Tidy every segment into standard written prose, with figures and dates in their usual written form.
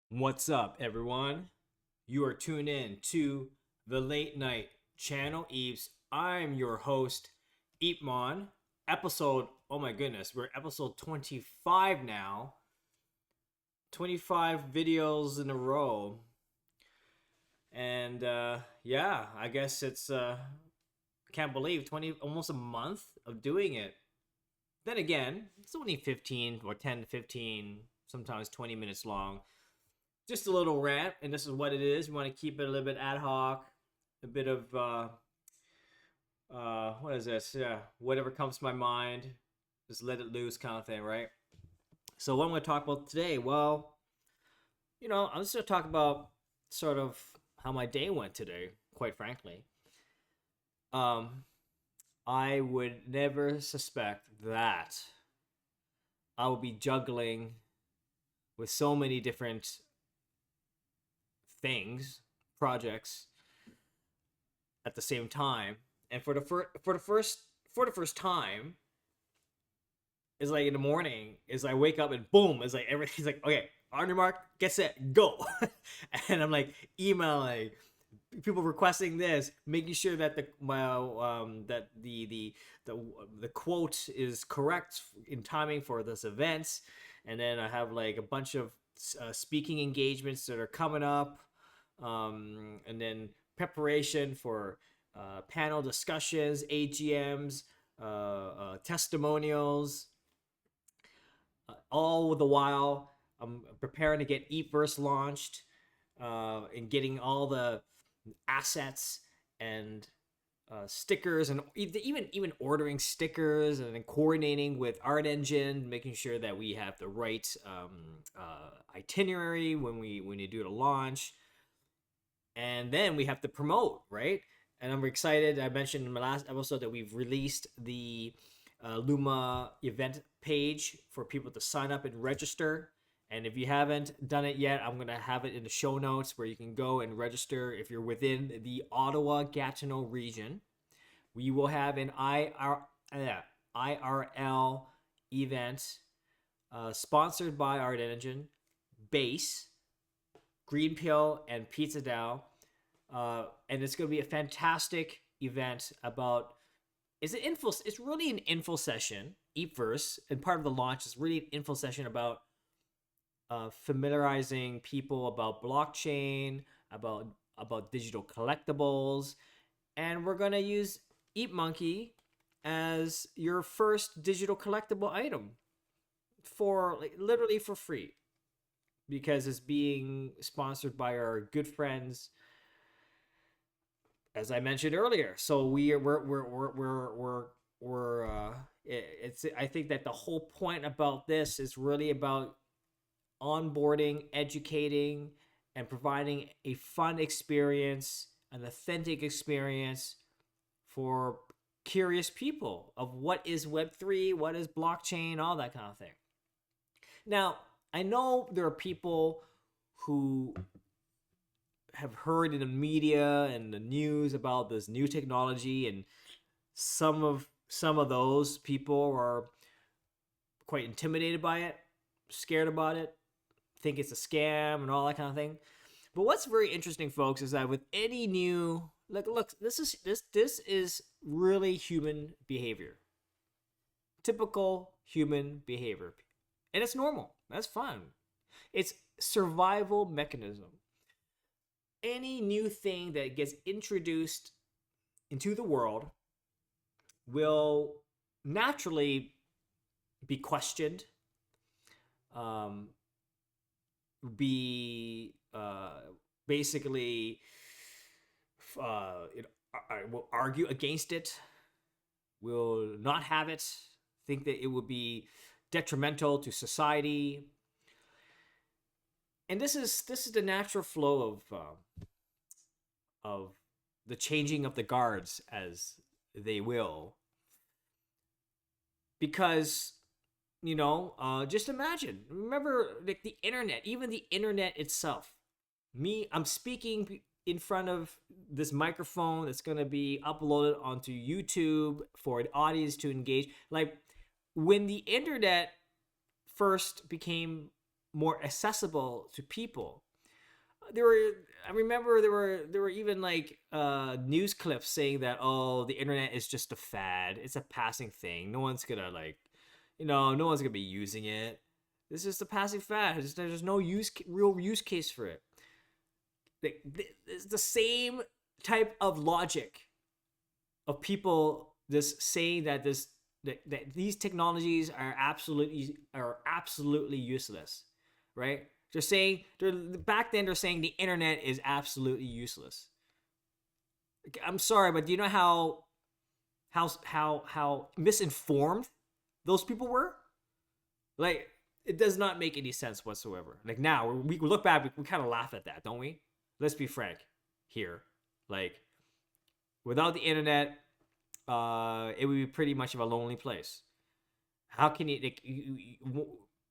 What's up, everyone? You are tuned in to the Late Night Channel Eves. I'm your host, EEPMON. Oh my goodness, we're episode 25 now. 25 videos in a row. And yeah, I guess can't believe 20, almost a month of doing it. Then again, it's only 15 or 10 to 15, sometimes 20 minutes long. Just a little rant, and this is what it is. We want to keep it a little bit ad hoc, a bit of what is this? Yeah, whatever comes to my mind, just let it loose, kind of thing, right? So what I'm going to talk about today? Well, I'm just going to talk about sort of how my day went today. Quite frankly, um, I would never suspect that I would be juggling with so many different things, projects at the same time. And for the first time, is like in the morning, is I wake up and boom, is like everything's like, okay, on your mark, get set, go. And I'm like emailing people requesting this, making sure that the quote is correct in timing for this event. And then I have like a bunch of speaking engagements that are coming up, and then preparation for panel discussions, AGMs, testimonials. All the while, I'm preparing to get Eatverse launched, and getting all the assets and stickers, and even ordering stickers, and then coordinating with Art Engine, making sure that we have the right itinerary when you do the launch, and then we have to promote, right? And I'm excited. I mentioned in my last episode that we've released the Luma event page for people to sign up and register. And if you haven't done it yet, I'm going to have it in the show notes where you can go and register if you're within the Ottawa Gatineau region. We will have an IRL event sponsored by Art Engine, Base, Green Pill, and Pizza Dow. And it's going to be a fantastic event about. It's really an info session, Eatverse, and part of the launch is really an info session about familiarizing people about blockchain, about digital collectibles, and we're gonna use EatMonkey as your first digital collectible item for like, literally for free, because it's being sponsored by our good friends, as I mentioned earlier. So it's I think that the whole point about this is really about onboarding, educating, and providing a fun experience, an authentic experience for curious people of what is Web3, what is blockchain, all that kind of thing. Now, I know there are people who have heard in the media and the news about this new technology, and some of those people are quite intimidated by it, scared about it, think it's a scam and all that kind of thing. But what's very interesting, folks, is that with any new look, this is really human behavior. Typical human behavior. And it's normal. That's fun. It's survival mechanism. Any new thing that gets introduced into the world will naturally be questioned, be basically will argue against it, will not have it, think that it would be detrimental to society. And this is the natural flow of the changing of the guards, as they will, because just imagine, remember, like the internet, even the internet itself. I'm speaking in front of this microphone that's going to be uploaded onto YouTube for an audience to engage. Like when the internet first became more accessible to people. There were, I remember there were even like news clips saying that, oh, the internet is just a fad, it's a passing thing, no one's gonna like, no one's gonna be using it, this is a passing fad, there's no real use case for it. It's the same type of logic of people just saying that that these technologies are absolutely useless, right? Back then they're saying the internet is absolutely useless. I'm sorry, but do you know how misinformed those people were? Like, it does not make any sense whatsoever. Like, now we look back, we kind of laugh at that, don't we? Let's be frank here. Like, without the internet, it would be pretty much of a lonely place. How can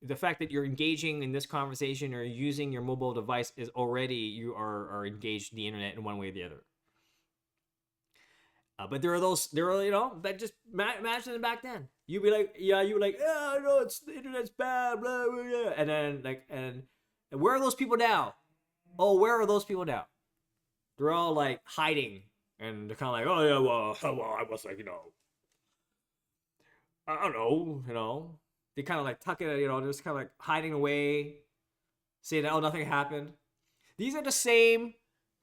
the fact that you're engaging in this conversation or using your mobile device is already, you are engaged in the internet in one way or the other. But there are that just imagine it back then. You'd be like, oh no, it's the internet's bad, blah blah blah, and then and where are those people now? Oh, where are those people now? They're all like hiding, and they're kind of like, oh yeah, well, I was like, I don't know, they kind of like tuck it, just kind of like hiding away, saying that, oh, nothing happened. These are the same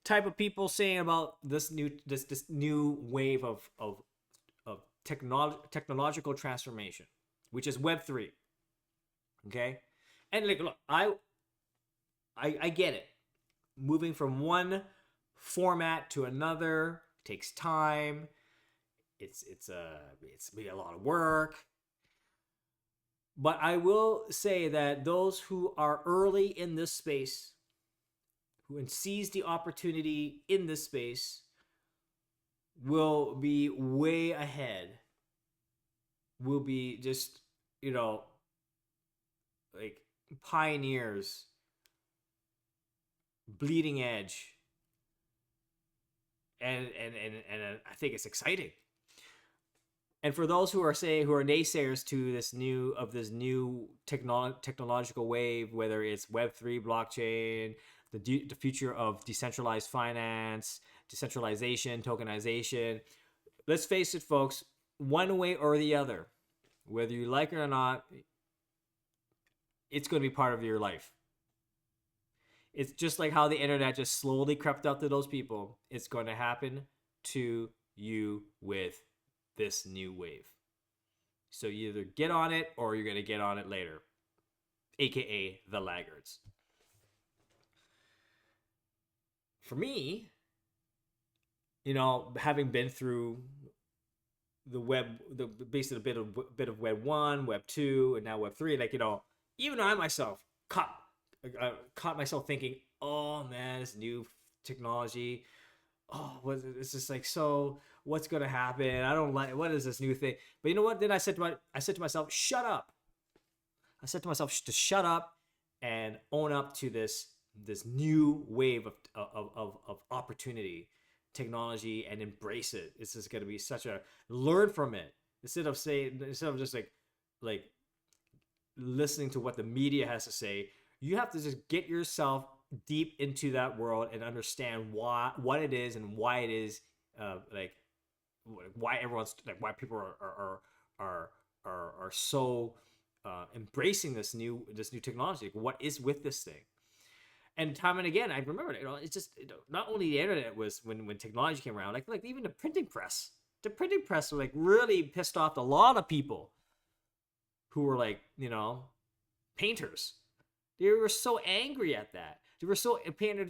type of people saying about this new wave of technological transformation, which is Web3. Okay, and like, look, I get it. Moving from one format to another takes time. It's be a lot of work. But I will say that those who are early in this space, who seize the opportunity in this space, will be way ahead. Will be just, like pioneers, bleeding edge. And I think it's exciting. And for those who are naysayers to this new technological wave, whether it's Web3, blockchain, the future of decentralized finance, decentralization, tokenization, let's face it, folks, one way or the other, whether you like it or not, it's going to be part of your life. It's just like how the internet just slowly crept up to those people. It's going to happen to you with this new wave. So you either get on it or you're going to get on it later, aka the laggards. For me, having been through the web, basically a bit of Web 1, Web 2, and now Web 3, like, even I myself caught myself thinking, oh man, this new technology, it's just like, so what's gonna happen? I don't like, what is this new thing? But you know what? Then I said to myself, shut up. I said to myself to shut up and own up to this new wave of opportunity, technology, and embrace it. This is gonna be learn from it instead of just like listening to what the media has to say. You have to just get yourself deep into that world and understand what it is and why it is, why everyone's like, why people are so embracing this new technology. Like, what is with this thing? And time and again, I remember, it's just, not only the internet was when technology came around, like even the printing press. The printing press was like really pissed off a lot of people who were like, painters. They were so angry at that.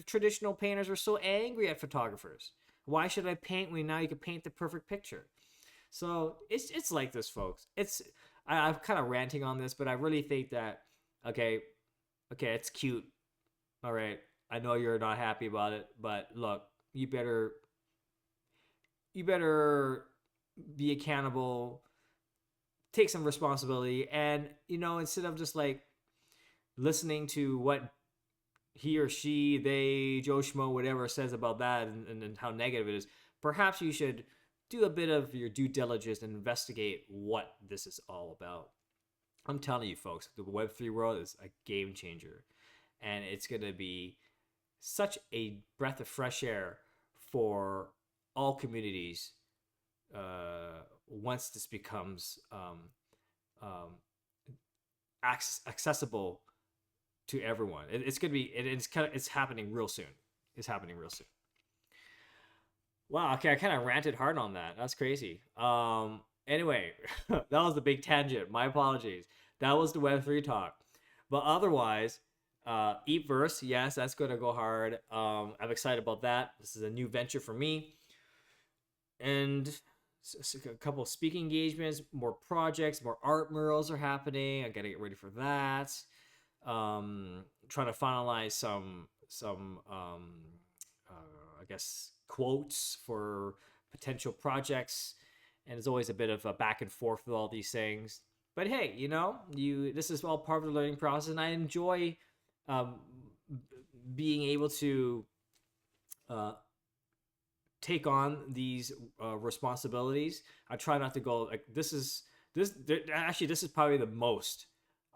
Traditional painters were so angry at photographers. Why should I paint when now you can paint the perfect picture? So it's like this, folks. I'm kind of ranting on this, but I really think that, okay, it's cute. All right, I know you're not happy about it, but look, you better be accountable, take some responsibility, and instead of just like listening to what he or she, they, Joe Schmo, whatever says about that and how negative it is, perhaps you should do a bit of your due diligence and investigate what this is all about. I'm telling you, folks, the Web3 world is a game changer, and it's gonna be such a breath of fresh air for all communities once this becomes um, accessible to everyone. It's gonna be. It's happening real soon. It's happening real soon. Wow. Okay, I kind of ranted hard on that. That's crazy. Anyway, that was the big tangent. My apologies. That was the Web3 talk. But otherwise, Eatverse, yes, that's gonna go hard. I'm excited about that. This is a new venture for me, and a couple of speaking engagements, more projects, more art murals are happening. I gotta get ready for that. Trying to finalize some I guess quotes for potential projects, and it's always a bit of a back and forth with all these things. But hey, you this is all part of the learning process, and I enjoy um, being able to uh, take on these responsibilities. I try not to go like actually this is probably the most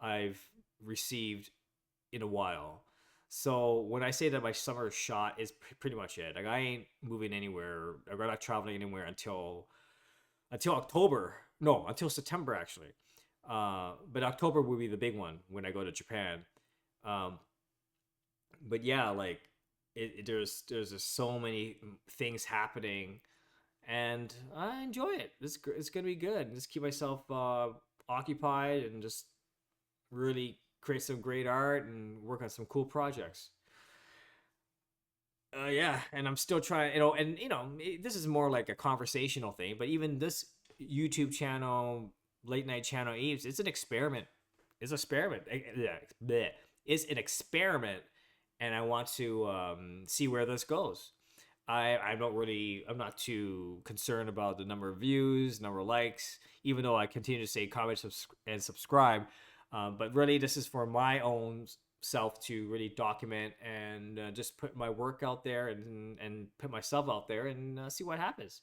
I've received in a while. So when I say that my summer shot is pretty much it. Like I ain't moving anywhere. I'm not traveling anywhere until October. No, until September actually. But October will be the big one when I go to Japan. Um, but yeah, like there's just so many things happening, and I enjoy it. It's gonna be good. Just keep myself occupied and just really create some great art and work on some cool projects. Yeah, and I'm still trying, and this is more like a conversational thing, but even this YouTube channel, late night channel Eves, it's an experiment. It's an experiment. Yeah, it's an experiment, and I want to see where this goes. I'm not too concerned about the number of views, number of likes, even though I continue to say comment and subscribe. But really, this is for my own self to really document and just put my work out there and put myself out there and see what happens.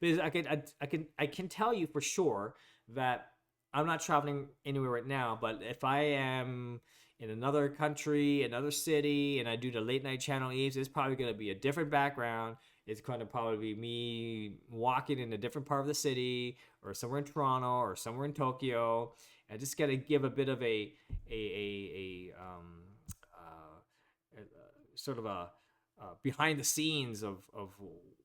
Because I can tell you for sure that I'm not traveling anywhere right now. But if I am in another country, another city, and I do the late night channel Eves, it's probably going to be a different background. It's going to probably be me walking in a different part of the city, or somewhere in Toronto, or somewhere in Tokyo. I just got to give a bit of sort of a behind the scenes of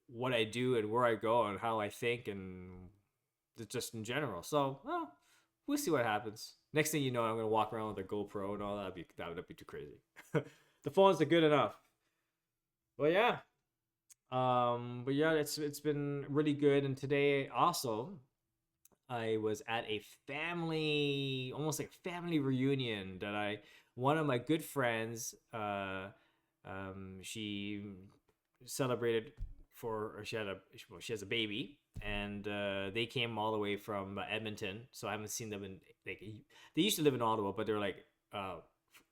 what I do and where I go and how I think and just in general. So, well, we'll see what happens. Next thing you know, I'm gonna walk around with a GoPro and all that. That'd be too crazy. The phones are good enough. But yeah, it's been really good. And today also, I was at a family, almost like family reunion that one of my good friends, she celebrated for, or she has a baby, and they came all the way from Edmonton. So I haven't seen them like, they used to live in Ottawa, but they're like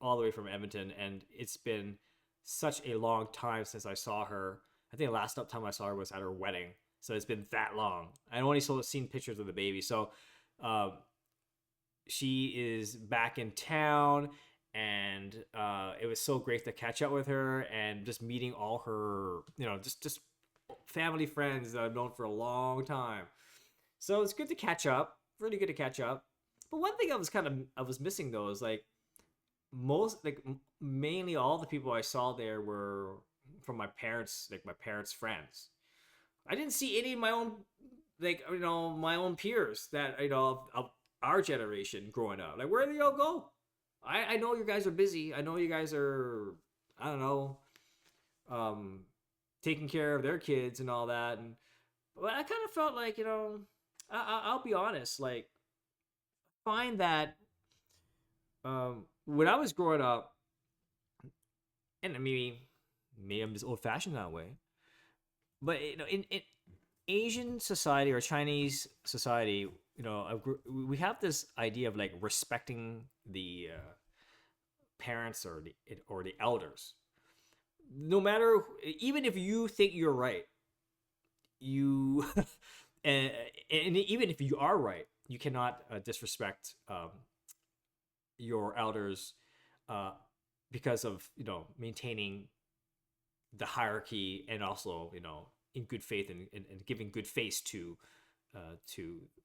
all the way from Edmonton, and it's been such a long time since I saw her. I think the last time I saw her was at her wedding. So it's been that long. I only seen pictures of the baby. So she is back in town, and it was so great to catch up with her and just meeting all her, just family friends that I've known for a long time. So it's good to catch up. Really good to catch up. But one thing I was missing though is like mainly all the people I saw there were from my parents' friends. I didn't see any of my own, my own peers that, of our generation growing up. Like, where do y'all go? I know you guys are busy. I know you guys are, I don't know, taking care of their kids and all that. But I kind of felt like, I'll be honest, like, find that when I was growing up, and maybe I'm just old fashioned that way, but in Asian society or Chinese society, we have this idea of like respecting the parents or the elders. No matter, even if you think you're right, you and even if you are right, you cannot disrespect your elders, uh, because of maintaining the hierarchy, and also in good faith, and giving good face to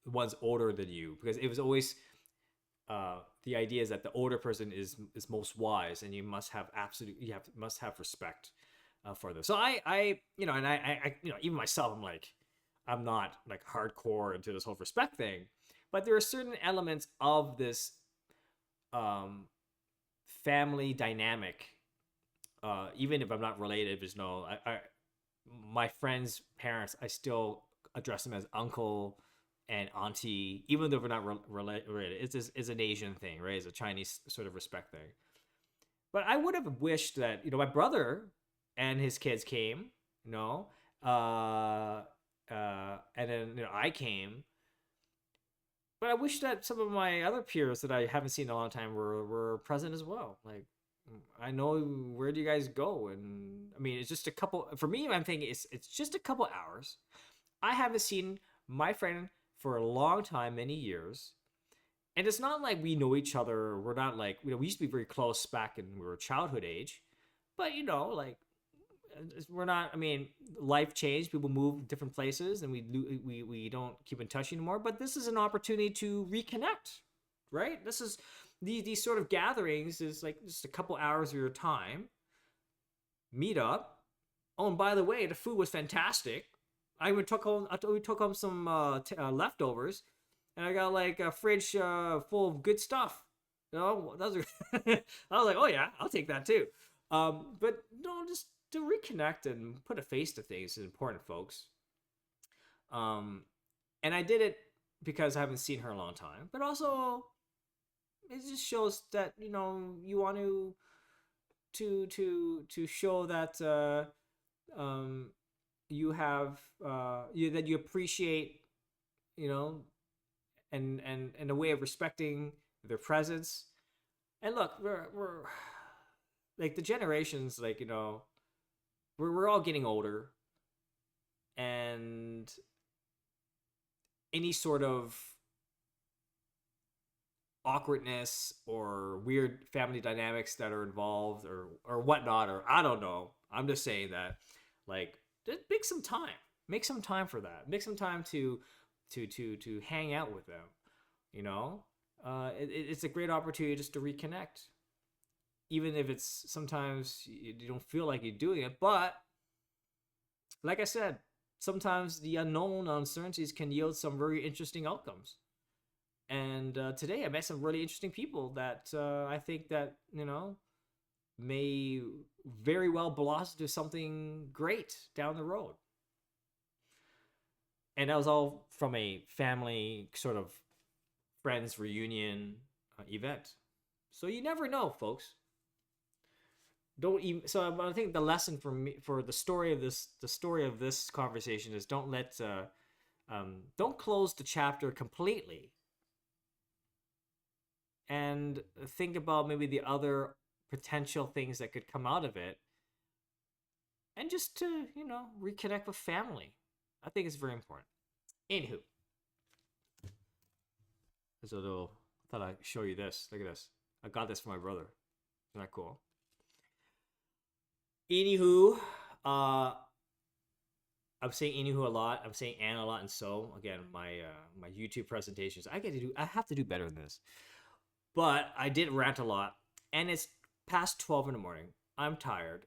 ones older than you, because it was always the idea is that the older person is most wise, and you must have must have respect for them. So I and I even myself, I'm not like hardcore into this whole respect thing, but there are certain elements of this um, family dynamic. Even if I'm not related, there's no my friends' parents, I still address them as uncle and auntie, even though we're not related. It's an Asian thing, right? It's a Chinese sort of respect thing. But I would have wished that my brother and his kids came, and then I came. But I wish that some of my other peers that I haven't seen in a long time were present as well. Like, I know, where do you guys go? And I mean, it's just a couple. For me, I'm thinking it's just a couple hours. I haven't seen my friend for a long time, many years, and it's not like we know each other. We're not like we used to be very close back in we were childhood age, but like we're not. I mean, life changed. People move different places, and we don't keep in touch anymore. But this is an opportunity to reconnect, right? This is these sort of gatherings is like just a couple hours of your time. Meet up. Oh, and by the way, the food was fantastic. We took home some leftovers, and I got like a fridge full of good stuff. Those are I was like, oh yeah, I'll take that too. But no, just to reconnect and put a face to things is important, folks. And I did it because I haven't seen her in a long time, but also it just shows that you want to show that you have that you appreciate and a way of respecting their presence. And look, we're like the generations, like we're all getting older, and any sort of awkwardness or weird family dynamics that are involved, or whatnot, or I don't know. I'm just saying that, like, just make some time for that. Make some time to hang out with them. It's a great opportunity just to reconnect, even if it's sometimes you don't feel like you're doing it. But like I said, sometimes the unknown uncertainties can yield some very interesting outcomes. And today I met some really interesting people that I think that may very well blossom to something great down the road. And that was all from a family sort of friends reunion event. So you never know, folks. Don't even. So I think the lesson for me, for the story of this conversation is, don't close the chapter completely, and think about maybe the other potential things that could come out of it, and just to reconnect with family. I think it's very important. Anywho, so I thought I'd show you this. Look at this. I got this for my brother. Isn't that cool? Anywho, I'm saying anywho a lot. I'm saying and a lot, and so again, my YouTube presentations. I have to do better than this. But I did rant a lot, and it's past 12 in the morning. I'm tired,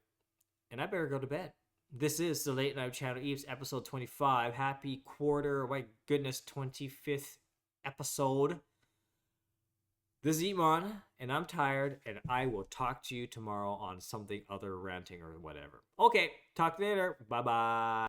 and I better go to bed. This is the Late Night Channel Eves episode 25. Happy quarter, my goodness, 25th episode. This is EEPMON, and I'm tired, and I will talk to you tomorrow on something other ranting or whatever. Okay, talk to you later. Bye-bye.